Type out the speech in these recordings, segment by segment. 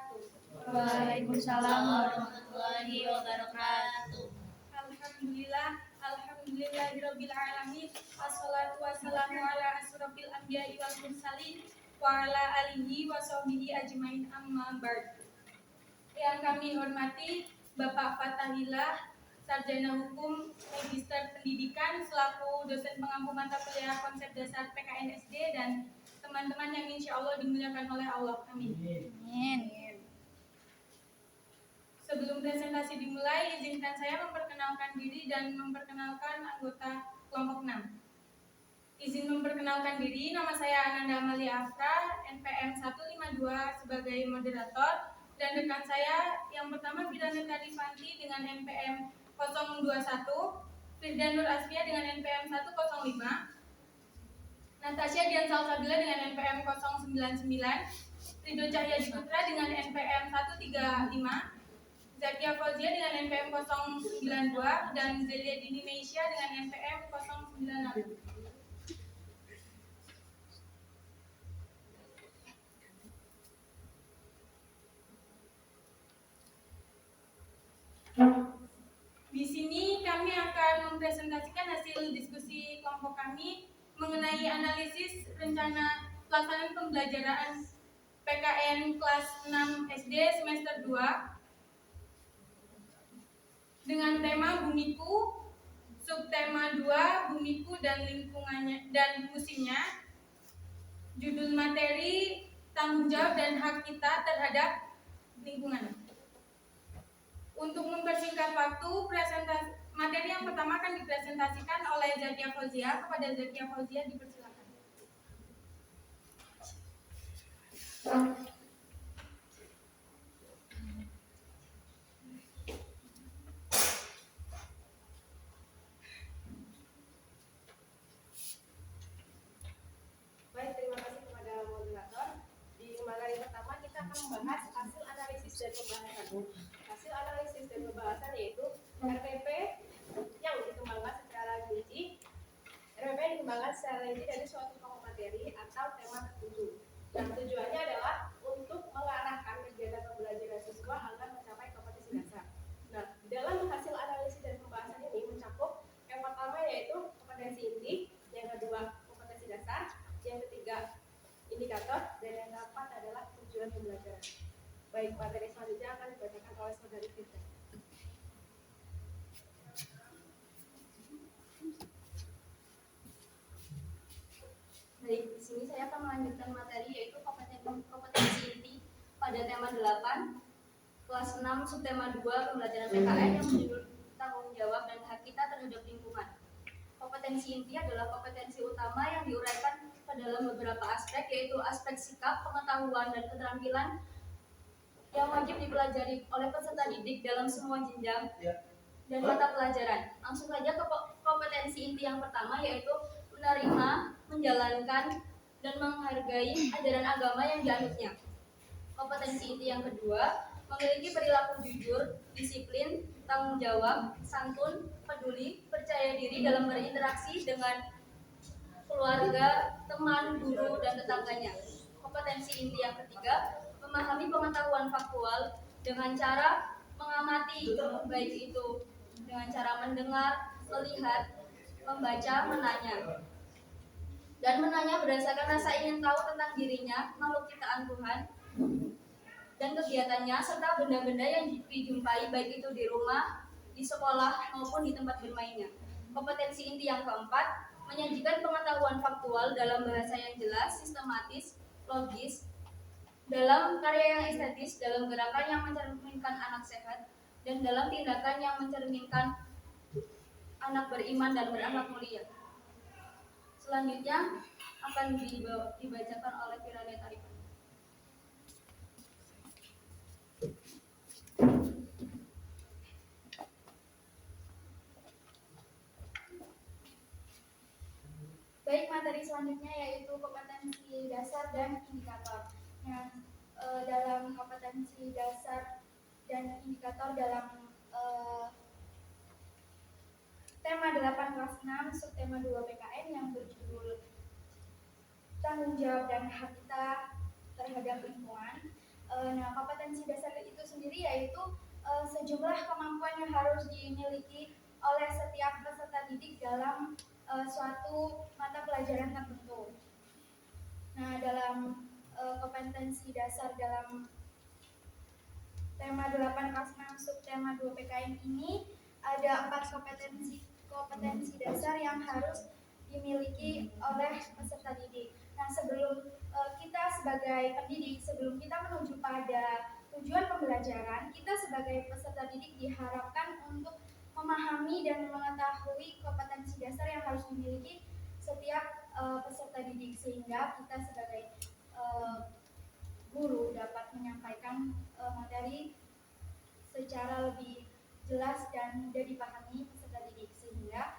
wabarakatuh. Waalaikumsalam warahmatullahi wabarakatuh. Alhamdulillahirabbil alamin. Wassalatu wassalamu ala asrofil anbiya'i wal mursalin wa ala alihi wa sahbihi ajmain, amma ba'd. Yang kami hormati Bapak Fatahillah, Sarjana Hukum Magister Pendidikan selaku dosen pengampu mata kuliah konsep dasar PKN SD, dan teman-teman yang insya Allah dimuliakan oleh Allah. Amin. Sebelum presentasi dimulai, izinkan saya memperkenalkan diri dan memperkenalkan anggota kelompok 6. Izin memperkenalkan diri, nama saya Ananda Amalia Afra, NPM 152 sebagai moderator, dan rekan saya yang pertama Firana Tarifanti dengan NPM 021, Firdan Nur Asfia dengan NPM 105, Natasha Dian Salsabila dengan NPM 099, Ridho Cahyadi Putra dengan NPM 135, Zakia Fauzia dengan NPM 092, dan Zelia Dini Meisya dengan NPM 096. Di sini kami akan mempresentasikan hasil diskusi kelompok kami mengenai analisis rencana pelaksanaan pembelajaran PKN kelas 6 SD semester 2 dengan tema Bumiku, subtema 2 Bumiku dan lingkungannya dan musimnya. Judul materi tanggung jawab dan hak kita terhadap lingkungan. Untuk mempersingkat waktu, materi yang pertama akan dipresentasikan oleh Zakia Fauzia. Kepada Zakia Fauzia dipersilakan. Baik, terima kasih kepada moderator. Di materi pertama kita akan membahas hasil analisis dan pembahasan. Hasil analisis dan pembahasan yaitu RPP yang dikembangkan secara rinci. RPP dikembangkan secara rinci dari suatu pokok materi atau tema tertentu. Dan tujuannya adalah untuk mengarahkan kegiatan pembelajaran siswa agar mencapai kompetensi dasar. Nah, dalam hasil analisis dan pembahasan ini mencakup yang pertama yaitu kompetensi inti, yang kedua kompetensi dasar, yang ketiga indikator, dan yang keempat adalah tujuan pembelajaran. Baik, materi selanjutnya akan dibacakan oleh saudari Firda. Baik, di sini saya akan melanjutkan materi yaitu kompetensi inti pada tema 8 kelas 6 subtema 2 pembelajaran PKN yang berjudul tanggung jawab dan hak kita terhadap lingkungan. Kompetensi inti adalah kompetensi utama yang diuraikan ke dalam beberapa aspek, yaitu aspek sikap, pengetahuan, dan keterampilan yang wajib dipelajari oleh peserta didik dalam semua jenjang dan mata pelajaran. Langsung saja ke kompetensi inti yang pertama, yaitu menerima, menjalankan, dan menghargai ajaran agama yang dianutnya. Kompetensi inti yang kedua, memiliki perilaku jujur, disiplin, tanggung jawab, santun, peduli, percaya diri dalam berinteraksi dengan keluarga, teman, guru, dan tetangganya. Kompetensi inti yang ketiga, memahami pengetahuan faktual dengan cara mengamati, baik itu dengan cara mendengar, melihat, membaca, menanya. Dan menanya berdasarkan rasa ingin tahu tentang dirinya, makhluk ciptaan Tuhan, dan kegiatannya, serta benda-benda yang dijumpai baik itu di rumah, di sekolah, maupun di tempat bermainnya. Kompetensi inti yang keempat, menyajikan pengetahuan faktual dalam bahasa yang jelas, sistematis, logis, dalam karya yang estetis, dalam gerakan yang mencerminkan anak sehat, dan dalam tindakan yang mencerminkan anak beriman dan berakhlak mulia. Selanjutnya akan dibacakan oleh Firana Tarifanti. Baik, materi selanjutnya yaitu kompetensi dasar dan indikator. Dalam kompetensi dasar dan indikator dalam tema 8 kelas 6 subtema 2 PKN yang berjudul tanggung jawab dan hak kita terhadap lingkungan. Nah, kompetensi dasar itu sendiri yaitu sejumlah kemampuan yang harus dimiliki oleh setiap peserta didik dalam suatu mata pelajaran tertentu. Nah, dalam kompetensi dasar dalam tema 8 kelas 6 subtema 2 PKN ini ada 4 kompetensi dasar yang harus dimiliki oleh peserta didik. Nah, sebelum kita sebagai pendidik, sebelum kita menuju pada tujuan pembelajaran, kita sebagai peserta didik diharapkan untuk memahami dan mengetahui kompetensi dasar yang harus dimiliki setiap peserta didik, sehingga kita sebagai guru dapat menyampaikan materi secara lebih jelas dan mudah dipahami peserta didik, sehingga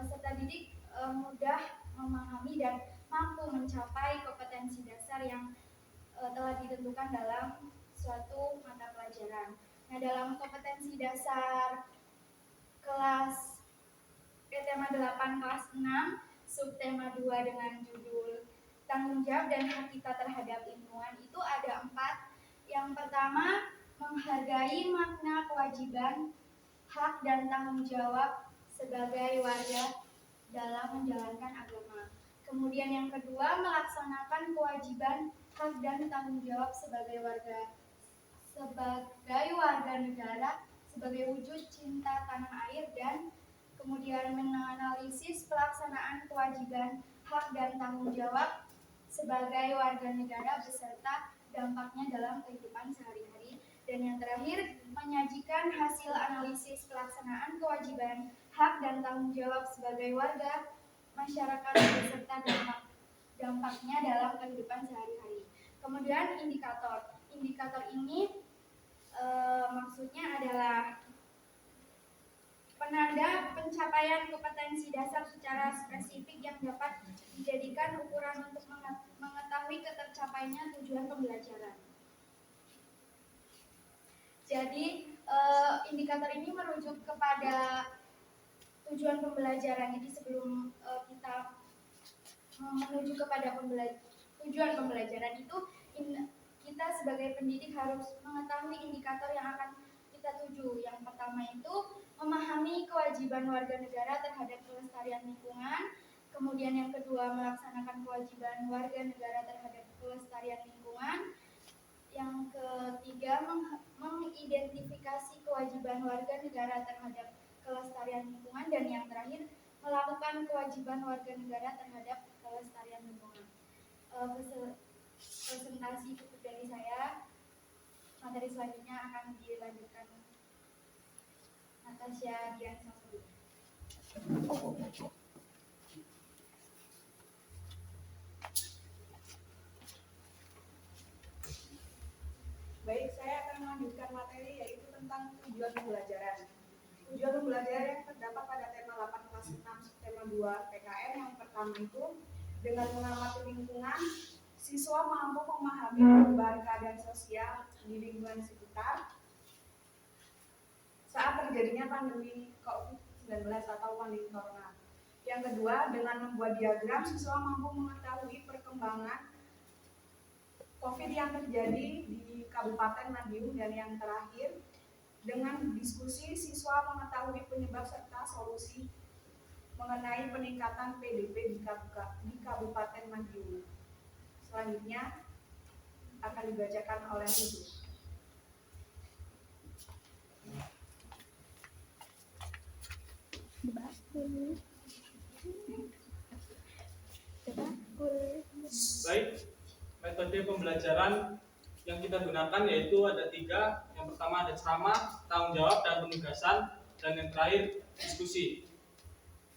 peserta didik mudah memahami dan mampu mencapai kompetensi dasar yang telah ditentukan dalam suatu mata pelajaran. Nah, dalam kompetensi dasar kelas tema 8 kelas 6 subtema 2 dengan judul tanggung jawab dan hak kita terhadap lingkungan itu ada 4. Yang pertama, menghargai makna kewajiban, hak dan tanggung jawab sebagai warga dalam menjalankan agama. Kemudian yang kedua, melaksanakan kewajiban, hak dan tanggung jawab sebagai warga negara sebagai wujud cinta tanah air, dan kemudian menganalisis pelaksanaan kewajiban, hak dan tanggung jawab sebagai warga negara beserta dampaknya dalam kehidupan sehari-hari. Dan yang terakhir, menyajikan hasil analisis pelaksanaan kewajiban, hak dan tanggung jawab sebagai warga masyarakat beserta dampaknya dalam kehidupan sehari-hari. Kemudian indikator. Indikator ini maksudnya adalah penanda pencapaian kompetensi dasar secara spesifik yang dapat dijadikan ukuran untuk mengetahui ketercapainya tujuan pembelajaran. Jadi indikator ini merujuk kepada tujuan pembelajaran. Jadi sebelum kita menuju kepada tujuan pembelajaran itu, kita sebagai pendidik harus mengetahui indikator yang akan kita tuju. Yang pertama itu memahami kewajiban warga negara terhadap kelestarian lingkungan. Kemudian yang kedua, melaksanakan kewajiban warga negara terhadap kelestarian lingkungan. Yang ketiga, mengidentifikasi kewajiban warga negara terhadap kelestarian lingkungan. Dan yang terakhir, melakukan kewajiban warga negara terhadap kelestarian lingkungan. Presentasi cukup dari saya. Materi selanjutnya akan dilanjutkan Natasha Dian Sasori. Baik, saya akan melanjutkan materi yaitu tentang tujuan pembelajaran. Tujuan pembelajaran yang terdapat pada tema 8 kelas 6 tema 2 PKN yang pertama itu, dengan mengamati lingkungan, siswa mampu memahami perubahan keadaan sosial di lingkungan sekitar saat terjadinya pandemi COVID-19 atau pandemi corona. Yang kedua, dengan membuat diagram, siswa mampu mengetahui perkembangan COVID yang terjadi di Kabupaten Madiun. Dan yang terakhir, dengan diskusi, siswa mengetahui penyebab serta solusi mengenai peningkatan PDB di Kabupaten Madiun. Selanjutnya akan dibacakan oleh Ibu. Baik, metode pembelajaran yang kita gunakan yaitu ada 3. Yang pertama ada ceramah, tanggung jawab, dan penugasan. Dan yang terakhir diskusi.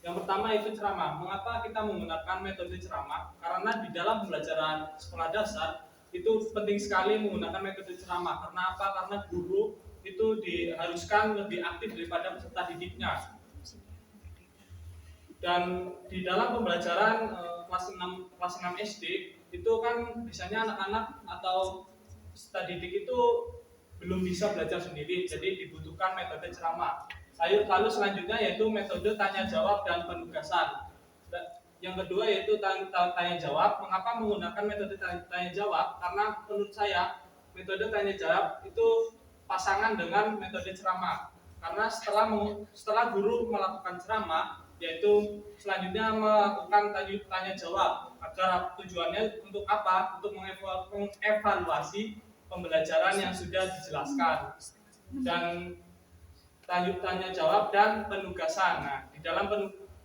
Yang pertama itu ceramah. Mengapa kita menggunakan metode ceramah? Karena di dalam pembelajaran sekolah dasar itu penting sekali menggunakan metode ceramah. Karena apa? Karena guru itu diharuskan lebih aktif daripada peserta didiknya. Dan di dalam pembelajaran kelas 6 SD itu kan biasanya anak-anak atau peserta didik itu belum bisa belajar sendiri, jadi dibutuhkan metode ceramah. Lalu selanjutnya yaitu metode tanya jawab dan penugasan. Yang kedua yaitu tanya jawab. Mengapa menggunakan metode tanya jawab? Karena menurut saya metode tanya jawab itu pasangan dengan metode ceramah. Karena setelah guru melakukan ceramah, yaitu selanjutnya melakukan tanya jawab, agar tujuannya untuk apa? Untuk mengevaluasi pembelajaran yang sudah dijelaskan, dan tanya jawab dan penugasan. Nah, di dalam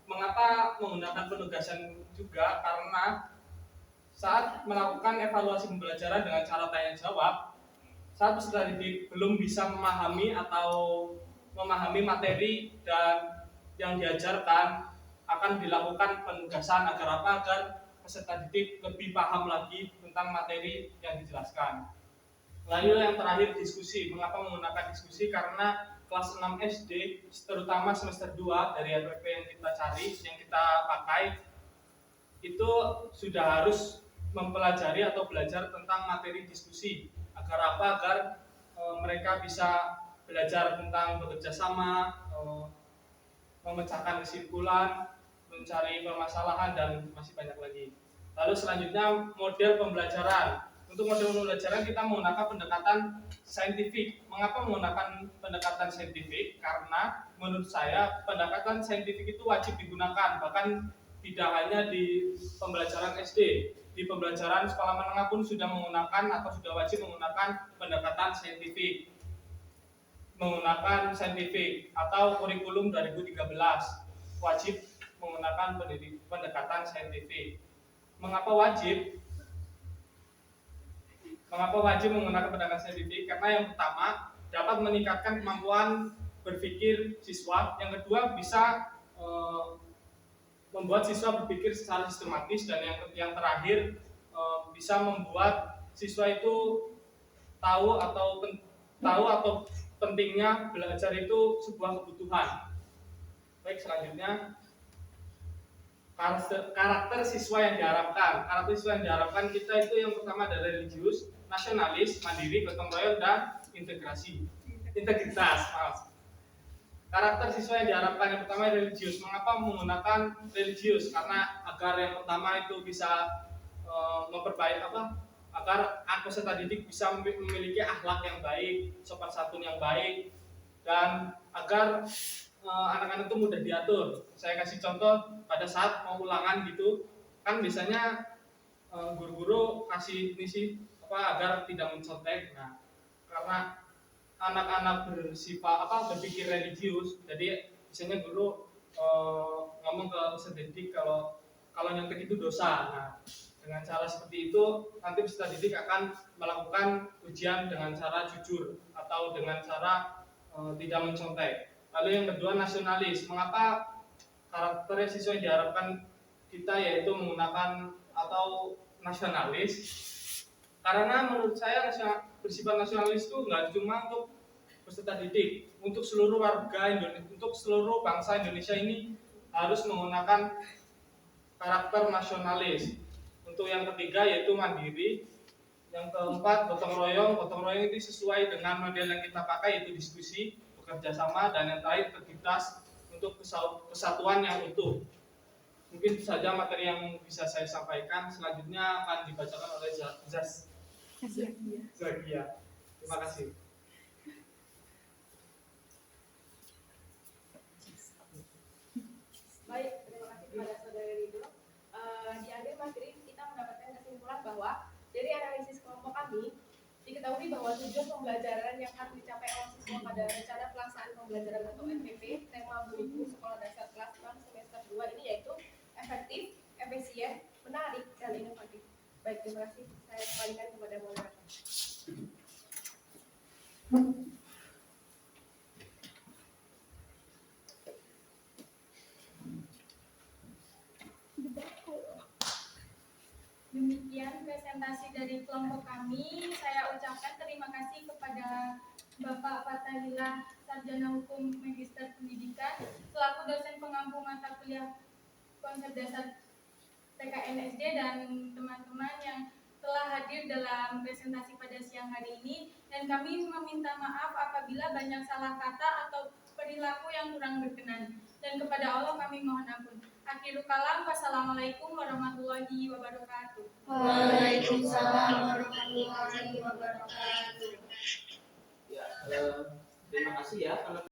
mengapa menggunakan penugasan juga, karena saat melakukan evaluasi pembelajaran dengan cara tanya jawab, saat peserta didik belum bisa memahami materi dan yang diajarkan, akan dilakukan penugasan agar apa? Agar peserta didik lebih paham lagi tentang materi yang dijelaskan. Lalu yang terakhir, diskusi. Mengapa menggunakan diskusi? Karena kelas 6 SD, terutama semester 2 dari RPP yang kita cari, yang kita pakai, itu sudah harus mempelajari atau belajar tentang materi diskusi. Agar apa? Agar mereka bisa belajar tentang bekerja sama, memecahkan kesimpulan, mencari permasalahan, dan masih banyak lagi. Lalu selanjutnya, model pembelajaran. Untuk model pembelajaran kita menggunakan pendekatan saintifik. Mengapa menggunakan pendekatan saintifik? Karena menurut saya pendekatan saintifik itu wajib digunakan, bahkan tidak hanya di pembelajaran SD, di pembelajaran sekolah menengah pun sudah menggunakan atau sudah wajib menggunakan pendekatan saintifik. Menggunakan saintifik atau kurikulum 2013 wajib menggunakan pendekatan saintifik. Mengapa wajib? Mengapa wajib menggunakan pendekatan saintifik? Karena yang pertama, dapat meningkatkan kemampuan berpikir siswa. Yang kedua, bisa membuat siswa berpikir secara sistematis. Dan yang terakhir, bisa membuat siswa itu tahu atau pentingnya belajar itu sebuah kebutuhan. Baik, selanjutnya karakter siswa yang diharapkan. Karakter siswa yang diharapkan kita itu yang pertama ada religius, nasionalis, mandiri, gotong royong, dan integritas. Karakter siswa yang diharapkan yang pertama religius. Mengapa menggunakan religius? Karena agar yang pertama itu bisa memperbaiki agar peserta didik bisa memiliki akhlak yang baik, sopan santun yang baik, dan agar anak-anak itu mudah diatur. Saya kasih contoh pada saat mau ulangan gitu, kan biasanya guru-guru kasih misi agar tidak mencontek. Nah, karena anak-anak berpikir religius, jadi biasanya guru ngomong ke peserta didik kalau nyontek itu dosa. Nah, dengan cara seperti itu nanti peserta didik akan melakukan ujian dengan cara jujur atau dengan cara tidak mencontek. Lalu yang kedua, nasionalis. Mengapa karakter siswa yang diharapkan kita yaitu menggunakan atau nasionalis? Karena menurut saya bersifat nasionalis itu nggak cuma untuk peserta didik, untuk seluruh warga Indonesia, untuk seluruh bangsa Indonesia ini harus menggunakan karakter nasionalis. Untuk yang ketiga yaitu mandiri. Yang keempat, gotong royong. Gotong royong itu sesuai dengan model yang kita pakai, yaitu diskusi, bekerja sama, dan yang terakhir integritas untuk kesatuan yang utuh. Mungkin itu saja materi yang bisa saya sampaikan. Selanjutnya akan dibacakan oleh Zakia. Terima kasih. Baik, terima kasih kepada saudara Rido. Di akhir materi kita mendapatkan kesimpulan bahwa dari analisis kelompok kami diketahui bahwa tujuan pembelajaran yang harus dicapai oleh siswa pada rencana pelaksanaan pembelajaran atau RPP tema buku sekolah dasar kelas 6 semester 2 ini yaitu efektif, efisien, menarik, dan inovatif. Baik, terima kasih. Saya kembalikan kepada moderator. Demikian presentasi dari kelompok kami. Saya ucapkan terima kasih kepada Bapak Fatahillah, Sarjana Hukum Magister Pendidikan, selaku dosen pengampu mata kuliah konsep dasar TKN SD, dan teman-teman yang telah hadir dalam presentasi pada siang hari ini. Dan kami meminta maaf apabila banyak salah kata atau perilaku yang kurang berkenan. Dan kepada Allah kami mohon ampun. Akhirul kalam, wassalamualaikum warahmatullahi wabarakatuh. Waalaikumsalam warahmatullahi wabarakatuh. warahmatullahi wabarakatuh. Ya, terima kasih ya.